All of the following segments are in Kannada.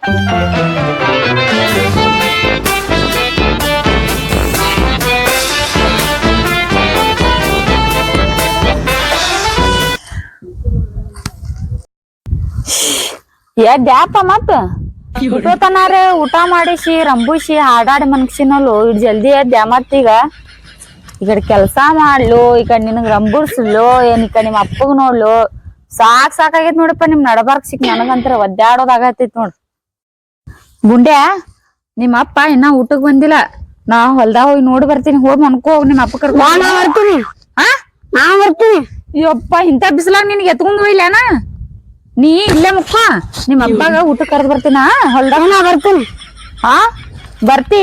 ಎದ್ಯಾಪ ಮತ್ತ ಊಟತನಾರ ಊಟ ಮಾಡಿಸಿ ರಂಬುಸಿ ಹಾಡಾಡಿ ಮನ್ಸಿನಲ್ಲು ಇಡ್ ಜಲ್ದಿ ಎದ್ಯಾ ಮತ್ತೀಗ ಈ ಕಡೆ ಕೆಲ್ಸ ಮಾಡ್ಲು ಈ ಕಡೆ ನಿನಗ್ ರಂಬುರ್ಸ್ಲು ಏನ್ ಈ ಕಡೆ ನಿಮ್ ಅಪ್ಪಗ್ ನೋಡ್ಲು ಸಾಕಾಗೈತ್ ನೋಡಪ್ಪ ನಿಮ್ ನಡಬಾರ್ಕ್ ಸಿಕ್ ನನಗಂತರ ಒದ್ದಾಡೋದಾಗತೈತ್ ನೋಡ್. ಗುಂಡ್ಯಾ ನಿಮ್ಮ ಅಪ್ಪ ಇನ್ನ ಊಟಕ್ ಬಂದಿಲ್ಲ. ನಾ ಹೊಲ್ದಾಗ ಹೋಗಿ ನೋಡಿ ಬರ್ತೀನಿ. ಹೋಗಿ ಮನ್ಕೋ ನಿಮ್ ಅಪ್ಪ ಕರ್ಕೊಂಡು ಬರ್ತೀನಿ. ನಾ ಬರ್ತೀನಿ. ಯಪ್ಪ ಇಂತ ಬಿಸಿಲಾಗ ನಿನ್ಗೆ ಎತ್ಕೊಂಡ್ ಹೋಯ್ಲೇನ? ನೀ ಇಲ್ಲೇ ಮುಕ್ಕ ನಿಮ್ ಅಪ್ಪಗ ಊಟ ಕರೆದ್ ಬರ್ತೀನ ಹೊಲ್ದಾಗ. ನಾ ಬರ್ತೀನಿ. ಹಾ ಬರ್ತಿ?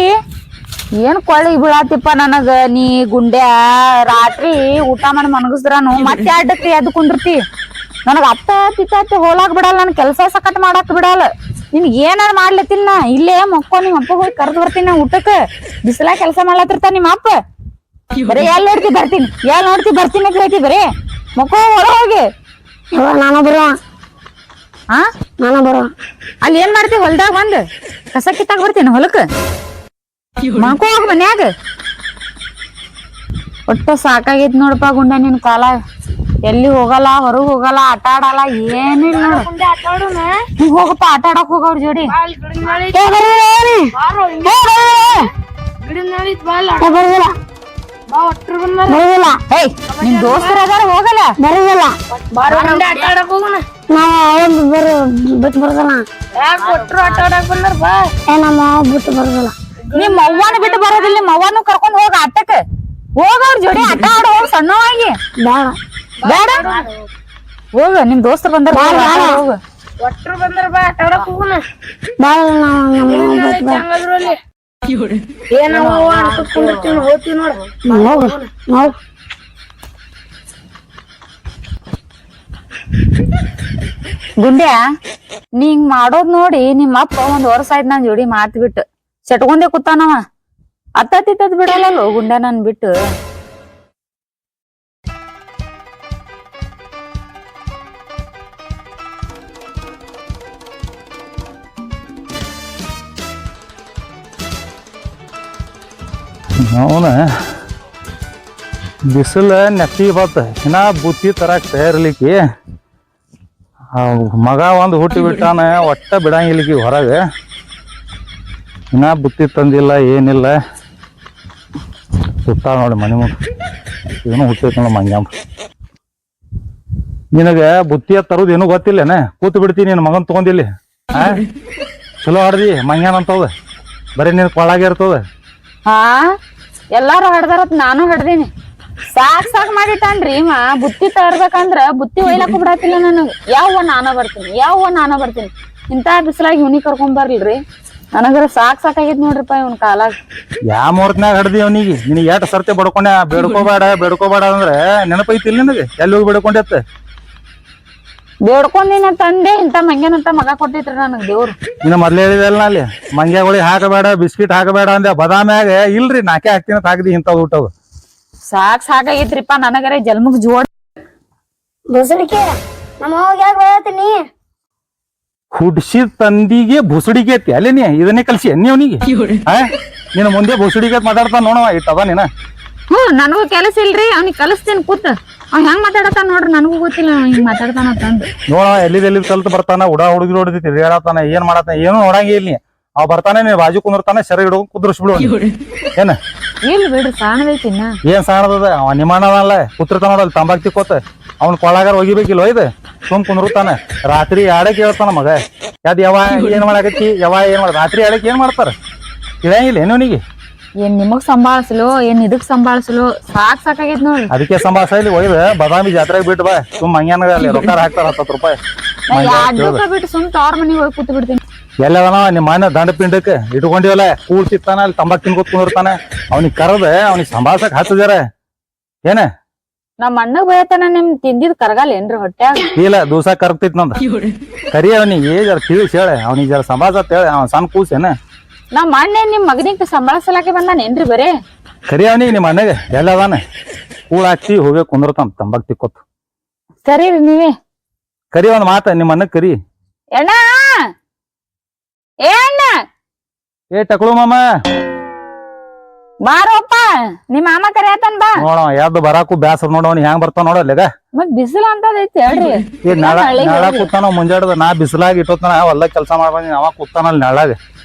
ಏನ್ ಕೊಳ್ಳಿ ಬೀಳಾತಿಪ್ಪ ನನಗ. ನೀ ಗುಂಡ್ಯಾ ರಾತ್ರಿ ಊಟ ಮಾಡಿ ಮನಗಸ್ದ್ರಾನು ಮತ್ತೆ ಅಡ್ಡಕ್ಕೆ ಎದ್ ಕುಂದಿರ್ತಿ. ನನಗ ಅತ್ತ ಹೋಲಾಕ್ ಬಿಡಲ್ಲ. ನನ್ ಕೆಲ್ಸ ಸಕಟ್ ಮಾಡಾಕ್ ಬಿಡಲ್ಲ. ನಿನ್ಗ ಏನಾರ ಮಾಡ್ಲತ್ತಿಲ್ಲ ನಾ ಇಲ್ಲೇ ಮಕ್ಕೋ ನಿಮ್ ಅಪ್ಪ ಹೋಗಿ ಕರ್ದ್ ಬರ್ತೀನಿ ನಾ ಊಟಕ್ಕ. ಬಿಸಿಲಾಗ ಕೆಲ್ಸ ಮಾಡ್ಲತ್ತಿರ್ತಾನ ನಿಮ್ಮ ಅಪ್ಪ. ಬರೀ ಎಲ್ ನೋಡ್ತಿ ಬರ್ತೀನಿ ಅಂತ ಹೇಳ್ತಿ. ಬರೀ ಮಕ್ಕೋ ಹೊರ ಹೋಗಿ. ನಾನು ಬರುವ. ಹಾ ನಾನು ಬರುವ. ಅಲ್ಲಿ ಏನ್ ಮಾಡ್ತಿ ಹೊಲ್ದಾಗ ಬಂದ್ ಕಸ ಕಿತ್ತಾಗ ಬರ್ತೀನಿ ಹೊಲಕ್ಕ. ಮಕ್ಕೋ ಹೋಗ ಮನ್ಯಾಗ. ಒಟ್ಟ ಸಾಕಾಗೈತ್ ನೋಡಪ್ಪ ಗುಂಡ ನಿನ್ ಕಾಲ. ಎಲ್ಲಿ ಹೋಗಲ್ಲ, ಹೊರಗ್ ಹೋಗಲ್ಲ, ಆಟ ಆಡಲ್ಲ, ಏನಿಲ್ಲ ನೋಡು. ನೀವ್ ಹೋಗಪ್ಪ ಆಟ ಆಡಕ್ ಹೋಗವ್ರ ಜೋಡಿ. ನಿಮ್ ದೋಸ್ತರ ಅದಾರ ಹೋಗಲ್ಲ. ಬರುದಿಲ್ಲ. ಬಿಟ್ಟು ಬರುದಿಲ್ಲ. ನಮ್ಮ ಬಿಟ್ಟು ಬರುದಿಲ್ಲ. ನಿಮ್ ಅವ್ವನ ಬಿಟ್ಟು ಬರೋದಿಲ್ಲ. ನಿಮ್ ಅವ್ವನು ಕರ್ಕೊಂಡ್ ಹೋಗ ಆಟಕ್ಕ. ಹೋಗವ್ರ ಜೋಡಿ ಆಟ ಆಡ ಹೋಗ್ ಸಣ್ಣವಾಗಿ. ಬೇಡ ಹೋಗ ನಿಮ್ ದೋಸ್ತ ಬಂದಾರ ಹೋಗ. ಒಟ್ರು ಬಂದ್ರ ಬಾ ಆಟ ಆಡಕ್ ಹೋಗುಣ. ಗುಂಡ್ಯಾ ನೀ ಹಿಂಗ್ ಮಾಡೋದ್ ನೋಡಿ ನಿಮ್ಮ ಅಪ್ಪ ಒಂದ್ ವರ್ಷ ಆಯ್ತು ನಾನ್ ಜೋಡಿ ಮಾತ್ ಬಿಟ್ಟು ಚಟ್ಕೊಂಡೆ ಕೂತಾನವ. ಅತ್ತತ್ತಿತ್ತದ್ ಬಿಡಲ್ಲ ಗುಂಡ್ಯಾ ನನ್ ಬಿಟ್ಟು. ಅವನ ಬಿಸಿಲು ನೆತ್ತಿಗೆ ಬತ್ತ ಇನ್ನ ಬುತ್ತಿ ತರಕ್ ತಯಾರಿಲಿಕ್ಕೆ. ಮಗ ಒಂದು ಹುಟ್ಟಿ ಬಿಟ್ಟಾನ, ಒಟ್ಟ ಬಿಡಂಗಿಲ್ಲಿಕ್ಕೆ ಹೊರಗೆ. ಇನ್ನ ಬುತ್ತಿ ತಂದಿಲ್ಲ ಏನಿಲ್ಲ. ಸುತ್ತ ನೋಡಿ ಮನೆ ಮುಂದೆ ಏನೋ ಹುಟ್ಟೈತಿ ನೋಡ ಮಂಗ್ಯಾಂಬ. ನಿನಗ ಬುತ್ತಿಯ ತರುದು ಏನೂ ಗೊತ್ತಿಲ್ಲೇನ? ಕೂತು ಬಿಡ್ತೀನಿ ನಿನ್ನ ಮಗನ್ ತಗೊಂಡಿಲ್ಲಿ. ಚಲೋ ಆಡ್ದಿ ಮಂಗ್ಯಾನ್ ಅಂತದ. ಬರೀ ನಿನ್ ಕೊಳಾಗೆ ಇರ್ತದ. ಹಾ ಎಲ್ಲಾರು ಹಡ್ದಾರತ್ ನಾನು ಹಡ್ದೀನಿ. ಸಾಕ್ ಮಾಡಿಟ್ಟಾನ್ರಿ ಇವ. ಬುತ್ತಿ ತರ್ಬೇಕಂದ್ರ ಬುತ್ತಿ ಒಯ್ಲಾಕ ಬಿಡಾತಿಲ್ಲ ನನಗ್. ಯಾವ್ವ ನಾನ ಬರ್ತೀನಿ. ಇಂತ ಬಿಸಿಲಾಗಿ ಇವ್ನಿ ಕರ್ಕೊಂಡ್ ಬರ್ಲ್ರಿ. ನನಗರ ಸಾಕಾಗೈತ್ ನೋಡ್ರಿಪ್ಪ ಇವನ್ ಕಾಲಾಗ. ಯಾ ಮುಹೂರ್ತನ್ಯಾಗ ಹಡ್ದಿ ಅವನಿಗೆ? ನಿನಗೆ ಎಷ್ಟು ಸರ್ತಿ ಬೇಡ್ಕೋಬೇಡ ಅಂದ್ರೆ ನೆನಪೈತಿಲ್ಲ ನಿನಗೆ? ಎಲ್ಲಿ ಹೋಗಿ ಬೇಡ್ಕೊಂಡೆತ್ತ? ಬೇಡ್ಕೊಂಡಿನ ತಂದೆ ಇಂತ ಮಂಗ್ಯನಂತ ಮಗ ಕೊಟ್ಟಿತ್ರಿ ನನಗ್ ದೇವ್ರು. ಇನ್ನ ಮೊದ್ಲೇ ಹೇಳಿದಲ್ಲ ಅಲ್ಲಿ ಮಂಗ್ಯಾಗಳಿಗೆ ಹಾಕಬೇಡ, ಬಿಸ್ಕಿಟ್ ಹಾಕಬೇಡ ಅಂದೆ. ಬದಾಮ್ಯಾಗ ಇಲ್ರಿ ನಾಕೆ ಹಾಕ್ತೀನಿ ಹಾಕ್ದಿ ಇಂಥವ್ ಊಟವು. ಸಾಕಾಗೈತ್ರಿಪ್ಪ ನನಗರೆ ಜಲ್ಮಗ್ ಜೋಡ್. ಬಸಡಿಕೆ ನಮ್ಮ ಯಾಕೆ ಬರತ್ತೀನಿ? ಹುಡ್ಸಿದ ತಂದಿಗೆ ಬುಸುಡಿಗೆ ಐತಿ ಅಲ್ಲೇ ನೀ ಇದನ್ನೇ ಕಲ್ಸಿ ಅನ್ನಿ ಅವನಿಗೆ. ನಿನ್ನ ಮುಂದೆ ಬುಸುಡಿಗೆ ಮಾತಾಡ್ತಾನ ನೋಡವ ಇಟ್ಟದ ನೀನ. ನನಗೂ ಕೆಲಸ ಇಲ್ರಿ. ಅವ್ನಿಗೆ ಕಲಿಸ್ತೀನಿ ಕೂತ್. ಅವ್ ಹೆಂಗ್ ಮಾತಾಡತಾನ ನೋಡ್ರಿ. ನನಗೂ ಗೊತ್ತಿಲ್ಲ ಹಿಂಗ್ ಮಾತಾಡ್ತಾನ ತಂದು. ನೋಡ ಎಲ್ಲಿದ್ ಕಲ್ತ್ ಬರ್ತಾನ. ಹುಡುಗಿ ಹೊಡಿದಿ ತಿರ್ಗಾಡತಾನ. ಏನ್ ಮಾಡತಾನ ಏನು ನೋಡಂಗಿ ಇಲ್ಲಿ. ಅವ್ ಬರ್ತಾನೆ ನೀ ಬಾಜು ಕುಂದಿರ್ತಾನೆ. ಸೆರೆ ಹಿಡ್ಕೊಂಡ್ ಕುದ್ರಿಸ್ಬಿಡು. ಏನ ಇಲ್ಲ ಬಿಡ್ರಿ ಸಾಣದೈತಿ. ಏನ್ ಸಾಣದ? ಅವ ನಿಮ್ಮಣ್ಣನಲ್ಲ ಕೂತಿರ್ತಾನ ನೋಡಲ್ ತಂಬಾಕ್ ತಿಕ್ಕೋತ. ಅವ್ನ ಕೊಳಗಾರ ಒಗಿಬೇಕಿಲ್ವ ಇದು? ಸುಮ್ ಕುಂದಿರ್ತಾನ. ರಾತ್ರಿ ಆಡಕ್ ಹೇಳ್ತಾನ ಮಗ. ಯಾವ್ದು ಯಾವ ಏನ್ ಮಾಡಾಕತ್ತಿ ಏನ್ ಮಾಡ ರಾತ್ರಿ ಆಡಕ್ ಏನ್ ಮಾಡ್ತಾರ ತಿಳಿಯಂಗಿಲ್ಲ ಏನು ಅವನಿಗೆ? ಏನ್ ನಿಮಗ್ ಸಂಭಾಳಿಸ್ಲು ಏನ್ ಇದಕ್ ಸಂಭಾಳಿಸ್ಲು ಸಾಕಾಗೈತ್ ನೋಡ್ರಿ. ಅದಕ್ಕೆ ಸಂಭಾಷ ಇಲ್ಲಿ ಒಯ್ದ ಬಾದಾಮಿ ಜಾತ್ರೆಗೆ ಬಿಟ್ಟು ಬಾ. ಸುಮ್ ಹಂಗ್ಯಾನ ಅಲ್ಲಿ ರೊಕ್ಕ ಹಾಕ್ತಾರ 10 ರೂಪಾಯಿ. ಬಿಟ್ಟು ಸುಮ್ ತವ್ರ ಮನಿಗ್ ಹೋಗಿ ಕೂತ್ ಬಿಡ್ತೀನಿ. ಎಲ್ಲದನ ನಿಮ್ಮ ಮನೆ ದಂಡ ಪಿಂಡಕ್ಕೆ ಇಟ್ಕೊಂಡಿವಲ್ಲ ಕೂಡ್ತಿತ್ತಾನ ಅಲ್ಲಿ ತಂಬಾಕ್ ತಿನ್ಕೊತ್ ಕುಂದಿರ್ತಾನ. ಅವ್ನಿಗೆ ಕರೆದ ಅವ್ನಿಗೆ ಸಂಭಾಷಕ್ ಹಚ್ಚದಾರ ಏನ? ನಮ್ಮ ಅಣ್ಣಗ್ ಬಯತಾನ ನಿಮ್ ತಿಂದಿದ್ ಕರಗಲ್ಲ ಏನ್ರಿ ಹೊಟ್ಯಾಗ? ಇಲ್ಲ ದೂಸ ಕರ್ತಿತ್ ನಂದ. ಕರಿ ಅವನಿಗೆ ಜರ ತಿಳಿಸಿ ಹೇಳ. ಅವ್ನಿಗೆ ಜರ ಸಂಭಾಷ ಹೇಳ. ಅವ್ನ ಸಣ್ಣ ಕೂಸೇನ? ನಮ್ಮ ಅಣ್ಣ ನಿಮ್ ಮಗನಿಗೆ ಸಂಭಾಳಿಸಲಾಕೆ ಬಂದಾನೇನ್ರಿ ಬರೇ? ಕರಿ ಅವನಿಗೆ ನಿಮ್ಮ ಅಣ್ಣಗೆ ಎಲ್ಲದಾನ ಕೂಳ ಹಾಕಿ ಹೋಗಿ ಕುಂದಿರ್ತಾನ ತಂಬಾಕ್ ತಿಕ್ಕೊತ್. ಸರಿ ರೀ ನೀವೇ ಕರಿ ಒಂದ್ ಮಾತ ನಿಮ್ಮ ಅಣ್ಣಗ್ ಕರಿ. ಎಣ್ಣ ಏ ಟಕ್ಳು ಮಾಮ ಬಾರೋಪ್ಪ ನಿಮ್ ಮಾಮ ಕರಿಯತನ್ ಬಾ. ನೋಡವ ಯಾವ್ದು ಬರಾಕು ಬ್ಯಾಸರ ನೋಡವನ್ ಹೆಂಗ್ ಬರ್ತಾವ ನೋಡಲ್ಲ ಮತ್ ಬಿಸಿಲು ಅಂತದೈತಿ ಹೇಳ್ರಿ. ಈ ನೆಳ ಕೂತಾನ ಮುಂಜಾಡ್ದ ನಾ ಬಿಸಿಲಾಗಿ ಇಟ್ಟೋತನ ಹೊಲ್ದಾಗ ಕೆಲಸ ಮಾಡ್ಬಂದಿ ಅವ ಕೂತಾನ ಅಲ್ಲಿ ನೆಳಾಗ.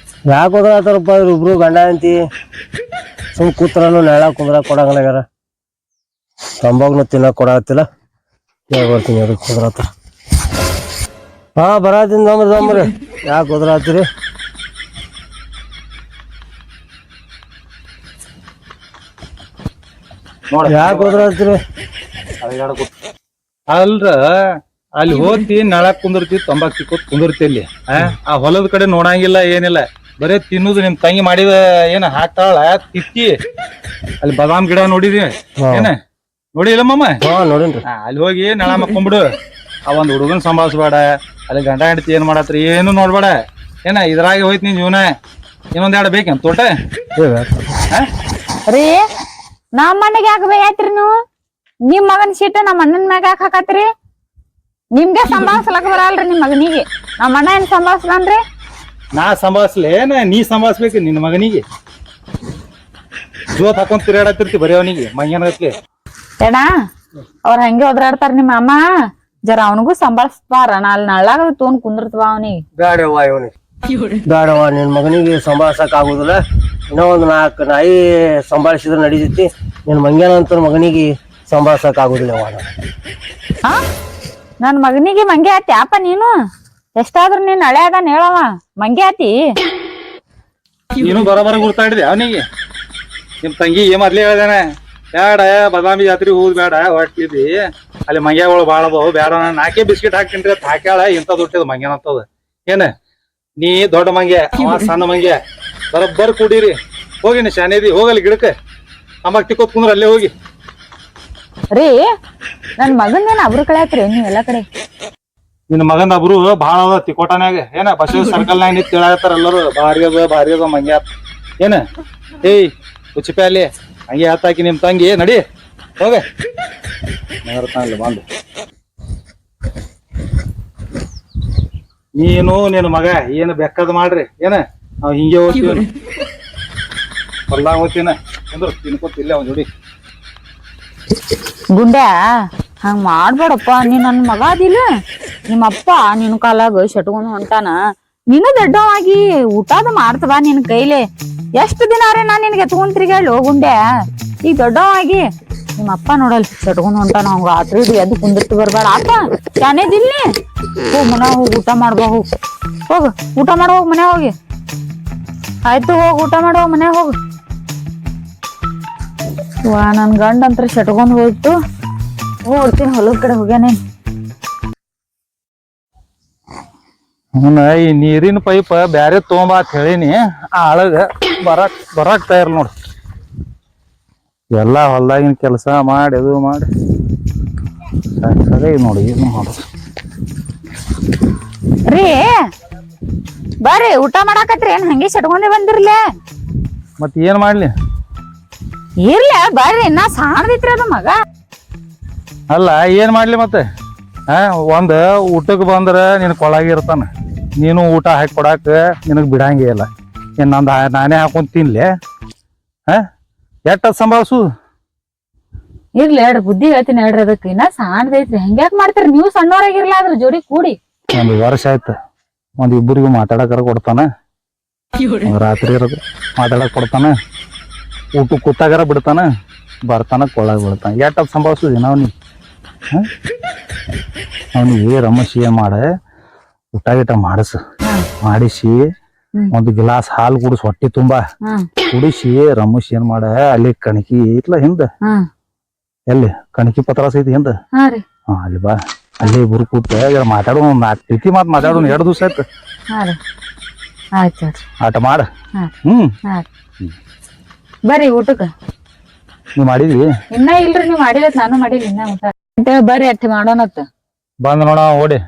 ಯಾಕೆ ಹೋದ್ರಪ್ಪ ಇಬ್ರು ಗಂಡ ಅಂತಿ ಸುಮ್ ಕೂತ್ರನು ನೆಳ ಕುಂದ್ರ ಕೊಡಂಗಲಾಗ್ಯಾರ. ತಂಬಾಗ್ನು ತಿನ್ನಕ್ ಕೊಡತ್ತಿಲ್ಲ. ಬರ್ತೀನಿ ಅದಕ್ಕೆ ಕುಂದ್ರತ್ತ. ಹಾ ಬರಾತೀನಿ ದಮ್ರಿ ಯಾಕೆ ಹೋದ್ರಾತ್ರಿ? ಯಾಕೆ ಹೋದ್ರಾತ್ರಿ? ಅಲ್ರ ಅಲ್ಲಿ ಹೋತಿ ನೆಳಾಕ್ ಕುಂದಿರ್ತಿ ತಂಬಾಕ್ ತಿಕ್ಕೋತ್ ಕುಂದಿರ್ತಿ ಅಲ್ಲಿ ಆ ಹೊಲದ ಕಡೆ ನೋಡಂಗಿಲ್ಲ ಏನಿಲ್ಲ, ಬರೇ ತಿನ್ನುದು. ನಿಮ್ ತಂಗಿ ಮಾಡಿದ ಏನ ಹಾಕ್ತಾಳ ತಿಕ್ಕಿ ಅಲ್ಲಿ ಬಾದಾಮ್ ಗಿಡ ನೋಡಿದಿ ಏನ ನೋಡಿಲ್ಲ ಮಾಮ? ಹಾ ನೋಡಿನ್ರಿ. ಅಲ್ಲಿ ಹೋಗಿ ನೆಳ ಮಕ್ಕೊಂಬಿಡು. ಆ ಒಂದ್ ಹುಡುಗನ್ ಸಂಭಾಳ್ಸ್ಬೇಡ, ಅಲ್ಲಿ ಗಂಡ ಹೆಂಡತಿ ಏನ್ ಮಾಡತ್ರಿ ಏನು ನೋಡ್ಬೇಡ ಏನ. ಇದ್ರಾಗೆ ಹೋಯ್ತು ನಿನ್ ಜೀವನ. ಇನ್ನೊಂದ್ ಎರಡು ಬೇಕೇನ್ ತೋಟ? ರೀ ನಮ್ಮ ಮನೆಗೆ ಯಾಕೆ ಬೇಯತ್ರಿ ನೀವು? ನಿಮ್ ಮಗನ್ ಸೀಟ ನಮ್ಮ ಅಣ್ಣನ ಮ್ಯಾಗ ಯಾಕೆ ಹಾಕತ್ರಿ? ನಿಮ್ಗೆ ಸಂಭಾಳ್ಸಲಕ್ ಬರಲ್ರಿ ನಿಮ್ ಮಗನಿಗೆ. ನಮ್ಮ ಅಣ್ಣ ಏನ್ ಸಂಭಾಳ್ಸ್ಲನ್ರಿ? ನಾ ಸಂಭಾಳ್ಸ್ಲಿ ಏನ ನೀ ಸಂಭಾಳ್ಸ್ಬೇಕು ನಿನ್ ಮಗನಿಗೆ? ಜೋತ್ ಹಾಕೊಂಡ್ ತಿರುಗಾಡತ್ತಿರ್ತಿ ಬರೀ ಅವನಿಗೆ ಮಂಗೇನತ್ಲಿ. ಏನ ಅವ್ರ ಹಂಗೆ ಒದ್ರಾಡ್ತಾರ ನಿಮ್ಮ ಅಮ್ಮ. ಜರ ಅವನಿಗೂ ಸಂಭಾಳ್ಸ್ಬಾರ. ಅಲ್ಲಿ ನಳ್ಳಾಗ ತೊಗೊಂಡ್ ಕುಂದಿರ್ತವ ಅವನಿಗೆ. ಬ್ಯಾಡವ್ವ ಇವನಿಗೆ ಬ್ಯಾಡವ್ವ, ನಿನ್ ಮಗನಿಗೆ ಸಂಭಾಳ್ಸಕ್ ಆಗುದಿಲ್ಲ. ಇನ್ನೂ ಒಂದ್ 4 ನಾಯಿ ಸಂಭಾಳಿಸಿದ್ರೆ ನಡೀತೈತಿ. ನಿನ್ ಮಂಗ್ಯಾನಂತ ಮಗನಿಗೆ ಸಂಭಾಳ್ಸಕ್ ಆಗುದಿಲ್ಲ. ಹಾ ನನ್ ಮಗನಿಗೆ ಮಂಗೆ ಆತಿ ಅಪ್ಪ ನೀನು? ಎಷ್ಟಾದ್ರೂ ನೀನ್ ಹಳೆ ಅದಾನ ಹೇಳವ, ಮಂಗೆ ಆತಿ. ನೀನು ಬರೋಬರ ಗುರ್ತಾಡಿದೆ ಅವನಿಗೆ. ನಿಮ್ ತಂಗಿ ಮೊದ್ಲೇ ಹೇಳ್ದಾನ ಬ್ಯಾಡ ಬಾದಾಮಿ ಜಾತ್ರೆ ಹೋದ್ ಬೇಡ ಹೊಟ್ಟಿದ್ದಿ ಅಲ್ಲಿ ಮಂಗ್ಯಾಗಳು ಬಾಳ ಅದಾವು ಬೇಡ. ನಾಕೆ ಬಿಸ್ಕಿಟ್ ಹಾಕ್ತೀನಿ ಅಂತ ಹಾಕ್ಯಾಳ. ಇಂಥದ್ ಹುಟ್ಟಿದ ಮಂಗ್ಯಾನ ಅಂತದ ಏನ. ನೀ ದೊಡ್ಡ ಮಂಗ್ಯ ಅವ ಸಣ್ಣ ಮಂಗ್ಯ, ಬರೋಬ್ಬರ್ ಕೂಡಿರಿ. ಹೋಗಿ ನೀ ಶಾನೇದಿ ಹೋಗಲ್ಲಿ ಗಿಡಕ್ಕೆ ತಂಬಾಕ್ ತಿಕ್ಕೋತ್ ಕುಂದ್ರ ಅಲ್ಲೇ ಹೋಗಿ. ರೀ ನನ್ ಮಗಂದೇನ ಅಬ್ರು ಕಳೆ ಆತ್ರಿ ನೀವ್ ಎಲ್ಲಾ ಕಡೆ. ನಿನ್ನ ಮಗಂದ ಒಬ್ರು ಭಾಳ ಅದ ತಿಕೋಟನ್ಯಾಗ ಏನ. ಬಸವ ಸರ್ಕಲ್ನಾಗ ನಿಂತ ಹೇಳತ್ತಾರ ಎಲ್ಲರೂ ಭಾರಿ ಅದ ಮಂಗ್ಯ ಏನ. ಏಯ್ ಉಚಿಪೆ ಅಲ್ಲಿ ಹಂಗೆ ಹತ್ತಾಕಿ ನಿಮ್ ತಂಗಿ ನಡಿ ಹೋಗ ಬಂದು. ನೀನು ನಿನ್ನ ಮಗ ಏನು ಬೆಕ್ಕದ ಮಾಡ್ರಿ ಏನ. ನಾವ್ ಹಿಂಗೆ ಹೋಗ್ತೀವಿ ಹೊಲ್ದಾಗ ಹೋಗ್ತೀನ ಅಂದ್ರ ತಿನ್ಕೋತ ಇಲ್ಲೇ ಒಂದ್ ಜೋಡಿ. ಗುಂಡ್ಯಾ ಹಂಗ ಮಾಡ್ಬೇಡಪ್ಪ. ನೀ ನನ್ ಮಗ ಅದಿಲ್ಲ. ನಿಮ್ಮಪ್ಪ ನಿನ್ ಕಾಲಾಗ ಶಟ್ಕೊಂಡ್ ಹೊಂಟಾನ. ನೀನು ದೊಡ್ಡವಾಗಿ ಊಟದ ಮಾಡ್ತವ ನಿನ್ ಕೈಲೆ. ಎಷ್ಟ್ ದಿನ ರೇ ನಾನ್ ನಿನ್ಗೆ ಎತ್ಕೊಂಡ್ ತಿರ್ಗಾಳು ಗುಂಡ್ಯಾ. ಈಗ ದೊಡ್ಡವಾಗಿ ನಿಮ್ಮಪ್ಪ ನೋಡಲ್ ಶಟ್ಕೊಂಡ್ ಹೊಂಟಾನ. ಅವಂಗ ರಾತ್ರಿ ಎದ್ದು ಕುಂದಿರ್ತಿ ಬರ್ಬೇಡ ಅಪ್ಪ. ಶಾನೇದಿಲ್ಲಿ ಹೋಗ್ ಮನ್ಯಾಗ ಹೋಗಿ ಊಟ ಮಾಡ್ಬಾ. ಹೋಗ್ ಊಟ ಮಾಡ ಹೋಗ್ ಮನ್ಯಾಗ ಹೋಗಿ. ಆಯ್ತು ಹೋಗ್ ಊಟ ಮಾಡ ಹೋಗ್ ಮನ್ಯಾಗ ಹೋಗ್. ವಾ ನನ್ ಗಂಡ ಅಂತ ಶಟ್ಕೊಂಡ್ ಹೋಯ್ತು. ಹೋಗ್ತೀನಿ ಹೊಲದ ಕಡೆ ಹೋಗ್ಯಾನೆ. ಈ ನೀರಿನ ಪೈಪ್ ಬ್ಯಾರೆ ತೊಗೊಂಬ ಅಂತ ಹೇಳಿನಿ. ಆ ಆಳಗ ಬರಾಕ್ ತಯಾರ ನೋಡ್. ಎಲ್ಲಾ ಹೊಲ್ದಾಗಿನ ಕೆಲಸ ಮಾಡಿ ಅದು ಮಾಡಿ ಸರಿ ನೋಡಿ ಏನು ಮಾಡೋದು. ರೀ ಬರ್ರಿ ಊಟ ಮಾಡಾಕತ್ರಿ. ಏನ್ ಹಂಗೆ ಶಟ್ಕೊಂಡೆ ಬಂದಿರ್ಲೆ? ಮತ್ ಏನ್ ಮಾಡ್ಲಿ? ಇರ್ಲ ಬರ್ರಿ ಇನ್ನ ಸಾಣದೈತ್ರಿ ಅದು ಮಗ. ಅಲ್ಲ ಏನ್ ಮಾಡ್ಲಿ ಮತ್ತೆ? ಒಂದ್ ಊಟಕ್ ಬಂದ್ರ ನಿನ್ ಕೊಳಾಗಿರ್ತಾನ. ನೀನು ಊಟ ಹಾಕಿ ಕೊಡಾಕ ನಿನಗ್ ಬಿಡಂಗೇ ಇಲ್ಲ. ಏನ್ ನಂದ್ ನಾನೇ ಹಾಕೊಂಡ್ ತಿನ್ಲೆ? ಎಟ್ಟ ಸಂಭಾಳ್ಸು. ಇರ್ಲಿ ಹೇಳ್ರಿ ಬುದ್ಧಿ ಹೇಳ್ತೀನಿ ಹೇಳ್ರಿ. ಅದಕ್ಕೆ ಇನ್ನ ಸಾಣದೈತ್ರಿ. ಹೆಂಗ್ಯಾಕ್ ಮಾಡ್ತೀರಿ ನೀವು? ಸಣ್ಣವರಾಗಿರ್ಲ ಅದ್ರ ಜೋಡಿ ಕೂಡಿ 1 ವರ್ಷ ಆಯ್ತ. ಒಂದ್ ಇಬ್ಬರಿಗೂ ಮಾತಾಡಕರ ಕೊಡ್ತಾನ. ರಾತ್ರಿ ಮಾತಾಡಕ್ ಕೊಡ್ತಾನ. ಊಟ ಕೂತಾಗಾರ ಬಿಡ್ತಾನ. ಬರ್ತಾನ ಕೊಳ್ಳಾಗ ಬಿಡ್ತಾನ. ಎಟ್ಟ ಸಂಭಾಳ್ಸುದಿ ನಾವ್ನಿ? ಅವನಿಗೆ ರಮಶಿ ಏನ್ ಮಾಡ ಊಟ ಗಿಟ ಮಾಡಿಸಿ ಒಂದು ಗ್ಲಾಸ್ ಹಾಲು ಕುಡಿಸ್ ಹೊಟ್ಟಿ ತುಂಬಾ ಕುಡಿಸಿ ರಮೇಶ್ ಏನ್ ಮಾಡ ಅಲ್ಲಿ ಕಣಕಿ ಇತ್ಲ ಹಿಂದ ಎಲ್ಲಿ ಕಣಕಿ ಪತ್ರಾಸ ಐತಿ ಹಿಂದ ಅಲ್ಲಿ ಬಾ ಅಲ್ಲಿ ಇಬ್ರು ಕೂತ ಮಾತಾಡೋ 4 ಪ್ರೀತಿ ಮಾತಾಡೋಣ 2 ದಿವಸ ಆಯ್ತು ಆಟ ಮಾಡ. ಬರ್ರಿ ಊಟಕ್ಕ. ನೀವ್ ಮಾಡಿದ್ವಿ? ಇನ್ನ ಇಲ್ರಿ ನೀವ್ ಮಾಡಿಲ್ಲ. ನಾನು ಮಾಡಿಲ್ಲ ಇನ್ನ ಊಟ. ಬರ್ರಿ ಅಟ್ಟಿ ಮಾಡೋಣತ್ತ. ಬಂದ್ ನೋಡ ಓಡಿ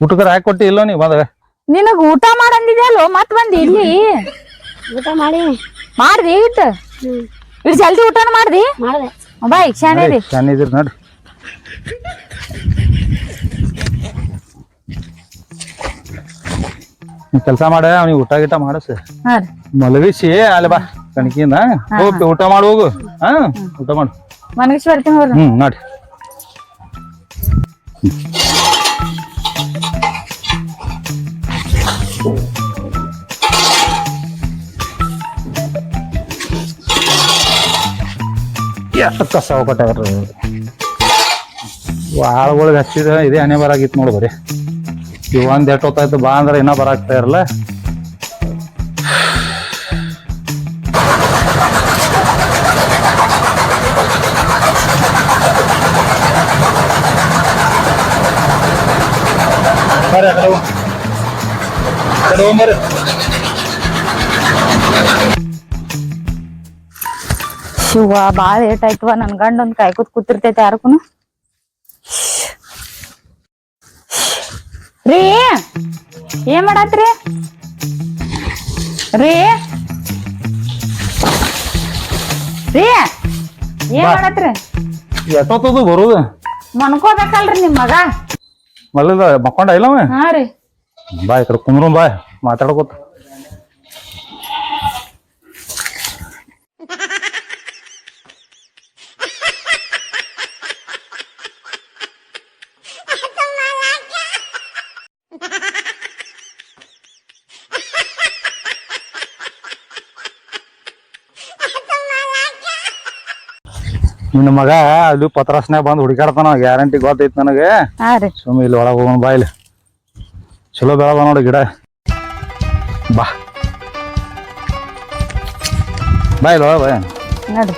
ಊಟಕ್ಕರ ಹಾಕಿ ಕೊಟ್ಟಿ ಇಲ್ಲೋ ನೀ ಬಂದಾಗ? ನಿನಗ್ ಊಟ ಮಾಡಂದಿದೆ ಅಲ್ಲೋ ಮತ್ ಬಂದಿ ಇಲ್ಲಿ? ಊಟ ಮಾಡಿ ಮಾಡ್ದಿ ಇಟ್ಟು ಜಲ್ದಿ ಊಟನ ಮಾಡ್ದಿ? ಬಾಯ್ ಶಾನಿದಿರಿ ನೋಡ್ರಿ. ನೀ ಕೆಲಸ ಮಾಡ ಅವ್ನಿಗೆ ಊಟ ಗೀಟ ಮಾಡಸ ಹಾ ರೀ ಮಲಗಿಸಿ ಅಲ್ಲಿ ಬಾ ಕಣಕಿಂದ ಹೋಗಿ ಊಟ ಮಾಡಿ ಹೋಗು ಹಾ ಊಟ ಮಾಡು ಮನಗಿಸಿ ಬರ್ತೀನಿ ಹೋಗ್ರಿ ನೋಡಿ ಎಷ್ಟು ಕಸ ಹೋಗ್ಬಿಟ್ಟಾಗ್ರಿ ಆಳುಗಳಿಗೆ ಹಚ್ಚಿದ ಇದೇ ಹಣೆ ಬರಾಗಿತ್ತು ನೋಡು ಬರೀ ಇವ್ ಒಂದ್ ಎಟ್ ಹೊತ್ತಾಯ್ತು ಬಾ ಅಂದ್ರೆ ಇನ್ನ ಬರಾಕ್ತಾ ಇರಲ್ಲ ಶಿವ ಬಾಳ ಲೇಟ್ ಆಯ್ತವ ನನ್ ಗಂಡ ಒಂದ್ ಕಾಯ್ಕೋತ್ ಕೂತಿರ್ತೈತೆ ಯಾರಕ್ಕೂನು ರೀ ಏನ್ ಮಾಡತ್ರಿ ರೀ ರೀ ಏನ್ ಮಾಡತ್ರಿ ಎಷ್ಟೊತ್ತದು ಬರುದು ಮನ್ಕೋಬೇಕಲ್ರಿ ನಿಮ್ ಮಗ ಮಲ್ಲದ ಮಕ್ಕೊಂಡ ಇಲ್ಲವ ಹಾ ರೀ ಬಾ ಈ ಕಡೆ ಕುಂದ್ರು ಬಾ ಮಾತಾಡ್ಕೋತ ನಿನ್ನ ಮಗ ಅಲ್ಲಿ ಪತ್ರಾಸ್ನ್ಯಾಗ ಬಂದು ಹುಡುಕಾಡ್ತಾನ ಗ್ಯಾರಂಟಿ ಗೊತ್ತೈತಿ ನನಗೆ ಹಾ ರೀ ಸುಮ್ಮನೆ ಇಲ್ಲಿ ಒಳಗೆ ಹೋಗೋಣ ಬಾ ಇಲ್ಲಿ ಚಲೋ ಬೆಳದ ನೋಡಿ ಗಿಡ ಬಾ ಬಾ ಇಲ್ಲಿ ಒಳಗೆ ಬಾ ನೋಡ್ರಿ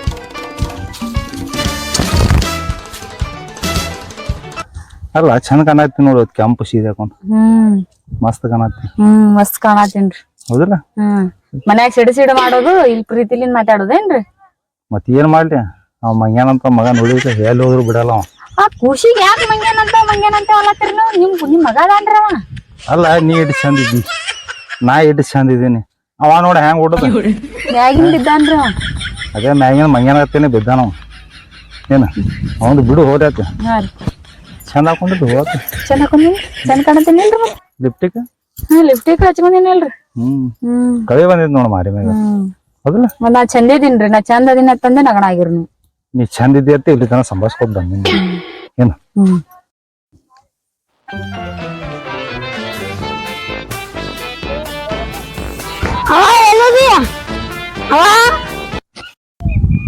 ಅಲ್ಲ ಚಂದ ಕಾಣತ್ತಿ ನೋಡು ಕೆಂಪು ಸೀದೆ ಹಾಕೊಂಡ್ ಮಸ್ತ್ ಕಾಣತ್ತಿ ಮಸ್ತ್ ಕಾಣತ್ತೀನ್ರಿ ಹೌದಿಲ್ಲ ಮನ್ಯಾಗ ಸಿಡು ಮಾಡೋದು ಇಲ್ಲಿ ಪ್ರೀತಿಲಿಂದ ಮಾತಾಡೋದೇನ್ರಿ ಮತ್ ಏನ್ ಮಾಡ್ಲಿ ಅವ್ ಮಂಗ್ಯಾನಂತ ಮಗ ನೋಡಿದ್ರೆ ಎಲ್ಲಿ ಹೋದ್ರು ಬಿಡಲ್ಲ ಅವ ಆ ಖುಷಿಗೆ ಯಾಕೆ ಮಂಗ್ಯಾನಂತ ಅಲ್ಲತ್ತೀರಿ ನೀವು ನಿಮ್ ಮಗ ಅದಾನ್ರಿ ಅವ ಅಲ್ಲ ನೀ ಇಟ್ಟು ಚಂದ ಇದ್ದಿ ನಾ ಇಟ್ಟು ಚಂದ ಇದ್ದೀನಿ ಅವ ನೋಡಿ ಹೆಂಗ್ ಹೊಡದ ಮ್ಯಾಗಿನ್ ಬಿದ್ದಾನ್ರಿ ಅವ ಅದೇ ಮ್ಯಾಗಿನ ಮಂಗ್ಯಾನತ್ತೇನೆ ಬಿದ್ದಾನ ಅವ ಏನ ಅವಂದು ಬಿಡು ಹೋದಾತ ಹಾ ರೀ ಚಂದ ಹಾಕೊಂಡಿದ್ದು ಹೋದ ಚಂದ ಹಾಕೊಂದಿನಿ ಚಂದ ಕಾಣತ್ತೀನಿಲ್ರಿ ಮತ್ತೆ ಲಿಪ್ಟಿಕ್ ಹಾ ಲಿಪ್ಟಿಕ್ ಹಚ್ಕೊಂದಿನಿಲ್ರಿ ಕಳಿ ಬಂದಿದ್ ನೋಡ ಮಾರಿ ಮ್ಯಾಗ ಹೌದಲ್ಲ ಮತ್ ನಾ ಚಂದ ಇದೀನ್ರಿ ನಾ ಚಂದ ಅದೀನಿ ಅಂತಂದೆ ನಗಣ ಆಗಿರ್ ನೀವು ನೀ ಚಂದ ಇದ್ದಿ ಅಂತ ಇಲ್ಲಿ ತನ ಸಂಭಾಸ್ಕೊತ ಬಂದಿನಿ ಏನು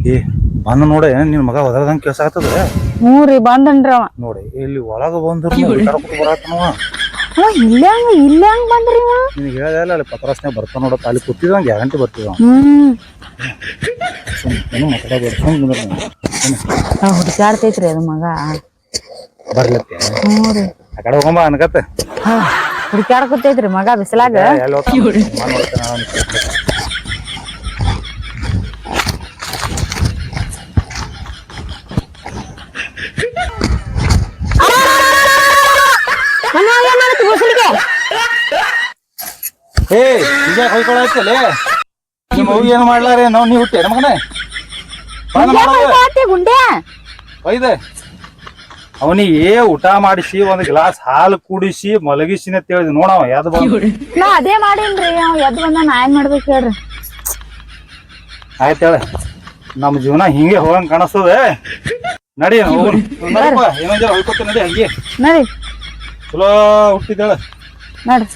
ಏ ಬಂದ ನೋಡ ನಿನ್ ಮಗ ಒದರದಂಗ ಕೆಲಸ ಆಗ್ತದ ಹ್ಞೂ ರೀ ಬಂದನ್ರಿ ಅವ ನೋಡಿ ಇಲ್ಲಿ ಒಳಗ ಬಂದ್ರು ಬರಾತನವ ಇಲ್ಲೇ ಹಂಗ ಬಂದ್ರಿ ಇವ ನಿನಗೆ ಹೇಳ್ದಲ್ಲ ಅಲ್ಲಿ ಪತ್ರಾಸ್ನ್ಯಾಗ ಬರ್ತಾನ ನೋಡತ್ತ ಅಲ್ಲಿ ಕೂತಿದ್ವ ಗ್ಯಾರಂಟಿ ಬರ್ತಿದ್ವ ಏನು ಹುಡುಕಾಡ್ತೈತ್ರಿ ಅದು ಮಗ ಬರ್ಲತ್ತೆ ಹ್ಞೂ ರೀ ಆ ಕಡೆ ಹೋಗಂಬ ಅನ್ಕತ್ತ ಹುಡುಕಾಡ್ಕೊತೈತ್ರಿ ಮಗ ಬಿಸಿಲಾಗ ಏ ಈಗ ಹೊಯ್ಕೊಳತ್ತಲೆ ನಿಮ್ಮ ಅವ್ವ ಏನು ಮಾಡ್ಲಾರೆ ನಾವು ನೀ ಹುಟ್ಟೆ ಮಗನೇ ಗುಂಡೆ ಒಯ್ದೆ ಅವನಿಗೆ ಊಟ ಮಾಡಿಸಿ ಒಂದ್ ಗ್ಲಾಸ್ ಹಾಲು ಕುಡಿಸಿ ಮಲಗಿಸಿನ ತಿಳಿದ್ ನೋಡವ ಯಾವ್ದು ನಾ ಅದೇ ಮಾಡೀನ್ರಿ ಅವ್ ಎದ್ ಬಂದ ನಾ ಏನ್ ಮಾಡ್ಬೇಕು ಹೇಳ್ರಿ ಆಯ್ತ ಹೇಳ ನಮ್ ಜೀವನ ಹಿಂಗೆ ಹೋಗಂಗ್ ಕಾಣಿಸ್ತದ ನಡಿ ಇನ್ನೊಂದ್ ಜನ ಹೊಯ್ಕೊತ ನಡಿ ಹಂಗೆ ನಡಿ ಚಲೋ ಹುಟ್ಟಿದ್ದೇಳ ನಡ್ರಿ